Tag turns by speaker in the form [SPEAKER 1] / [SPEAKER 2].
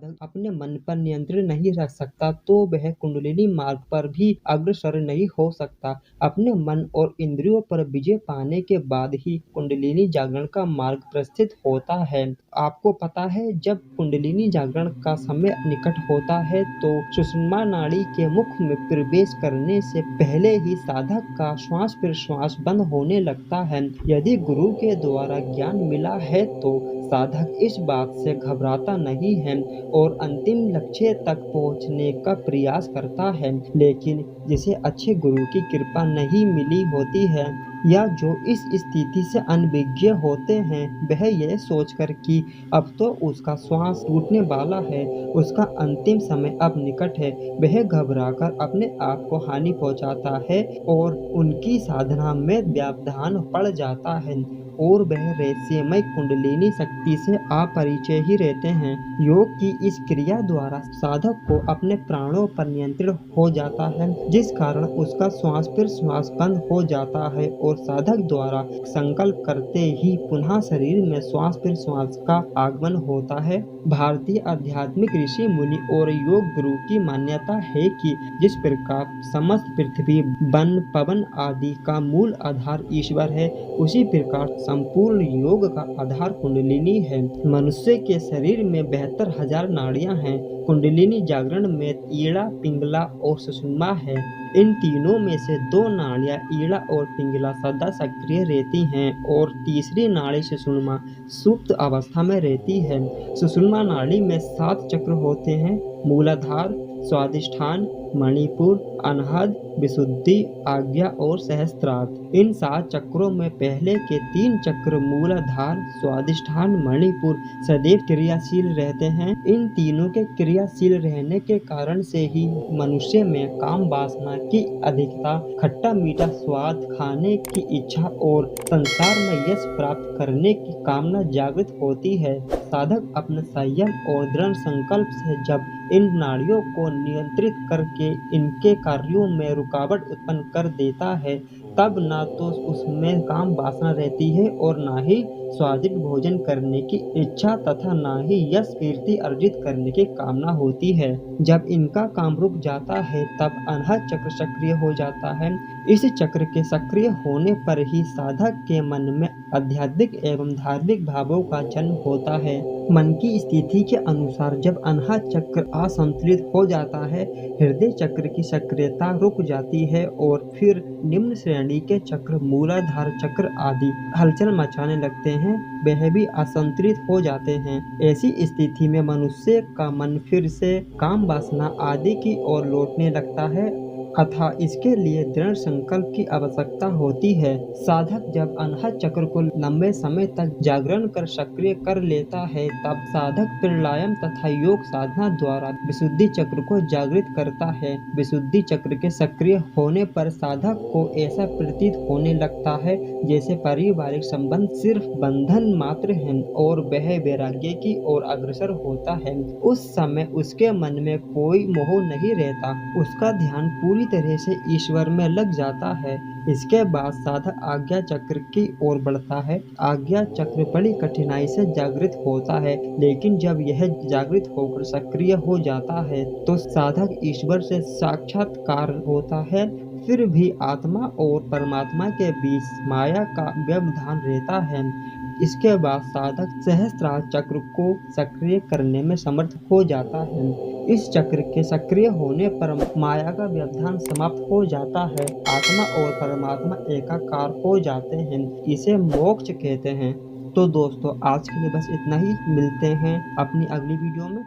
[SPEAKER 1] साधक अपने मन पर नियंत्रण नहीं रख सकता तो वह कुंडलिनी मार्ग पर भी अग्रसर नहीं हो सकता। अपने मन और इंद्रियों पर विजय पाने के बाद ही कुंडलिनी जागरण का मार्ग प्रस्थित होता है। आपको पता है, जब कुंडलिनी जागरण का समय निकट होता है तो सुषुम्ना नाड़ी के मुख में प्रवेश करने से पहले ही साधक का श्वास प्रश्वास बंद होने लगता है। यदि गुरु के द्वारा ज्ञान मिला है तो साधक इस बात से घबराता नहीं है और अंतिम लक्ष्य तक पहुंचने का प्रयास करता है। लेकिन जिसे अच्छे गुरु की कृपा नहीं मिली होती है या जो इस स्थिति से अनभिज्ञ होते हैं, वह यह सोचकर कि अब तो उसका श्वास टूटने वाला है, उसका अंतिम समय अब निकट है, वह घबराकर अपने आप को हानि पहुंचाता है और उनकी साधना में व्यवधान पड़ जाता है और वह रहस्यमय कुंडलिनी शक्ति से अपरिचय ही रहते हैं। योग की इस क्रिया द्वारा साधक को अपने प्राणों पर नियंत्रण हो जाता है, जिस कारण उसका श्वास प्रश्वास बंद हो जाता है और साधक द्वारा संकल्प करते ही पुनः शरीर में श्वास प्रश्वास का आगमन होता है। भारतीय आध्यात्मिक ऋषि मुनि और योग गुरु की मान्यता है कि जिस प्रकार समस्त पृथ्वी, वन, पवन आदि का मूल आधार ईश्वर है, उसी प्रकार संपूर्ण योग का आधार कुंडलिनी है। मनुष्य के शरीर में 72,000 नाड़ियां हैं। कुंडलिनी जागरण में ईड़ा, पिंगला और सुषुम्ना है। इन तीनों में से 2 नाड़ियां ईड़ा और पिंगला सदा सक्रिय रहती हैं और तीसरी नाड़ी सुषुम्ना सुप्त अवस्था में रहती है। सुषुम्ना नाड़ी में 7 चक्र होते हैं: मूलाधार, स्वादिष्ठान, मणिपुर, अनाहत, विशुद्धि, आज्ञा और सहस्त्रार्थ। इन 7 चक्रों में पहले के 3 चक्र मूलाधार, स्वादिष्ठान, मणिपुर सदैव क्रियाशील रहते हैं। इन तीनों के क्रियाशील रहने के कारण से ही मनुष्य में काम वासना की अधिकता, खट्टा मीठा स्वाद खाने की इच्छा और संसार में यश प्राप्त करने की कामना जागृत होती है। साधक अपने संयम और दृढ़ संकल्प से जब इन नाड़ियों को नियंत्रित करके इनके कार्यों में रुकावट उत्पन्न कर देता है, तब न तो उसमें काम वासना रहती है और न ही स्वादिष्ट भोजन करने की इच्छा तथा न ही यश कीर्ति अर्जित करने की कामना होती है। जब इनका काम रुक जाता है तब अनाहत चक्र सक्रिय हो जाता है। इस चक्र के सक्रिय होने पर ही साधक के मन में आध्यात्मिक एवं धार्मिक भावों का जन्म होता है। मन की स्थिति के अनुसार जब अनाहत चक्र असंतुलित हो जाता है, हृदय चक्र की सक्रियता रुक जाती है और फिर निम्न श्रेणी के चक्र, मूलाधार चक्र आदि हलचल मचाने लगते हैं, वह भी असंतुलित हो जाते हैं। ऐसी स्थिति में मनुष्य का मन फिर से काम वासना आदि की ओर लौटने लगता है, अतः इसके लिए दृढ़ संकल्प की आवश्यकता होती है। साधक जब अनाहत चक्र को लंबे समय तक जागरण कर सक्रिय कर लेता है, तब साधक प्राणायाम तथा योग साधना द्वारा विशुद्धि चक्र को जागृत करता है। विशुद्धि चक्र के सक्रिय होने पर साधक को ऐसा प्रतीत होने लगता है जैसे पारिवारिक संबंध सिर्फ बंधन मात्र है और वह वैराग्य की ओर अग्रसर होता है। उस समय उसके मन में कोई मोह नहीं रहता, उसका ध्यान पूरी तरह से ईश्वर में लग जाता है। इसके बाद साधक आज्ञा चक्र की ओर बढ़ता है। आज्ञा चक्र बड़ी कठिनाई से जागृत होता है, लेकिन जब यह जागृत होकर सक्रिय हो जाता है तो साधक ईश्वर से साक्षात्कार होता है। फिर भी आत्मा और परमात्मा के बीच माया का व्यवधान रहता है। इसके बाद साधक सहस्त्रार चक्र को सक्रिय करने में समर्थ हो जाता है। इस चक्र के सक्रिय होने पर माया का व्यवधान समाप्त हो जाता है, आत्मा और परमात्मा एकाकार हो जाते हैं। इसे मोक्ष कहते हैं। तो दोस्तों, आज के लिए बस इतना ही। मिलते हैं अपनी अगली वीडियो में।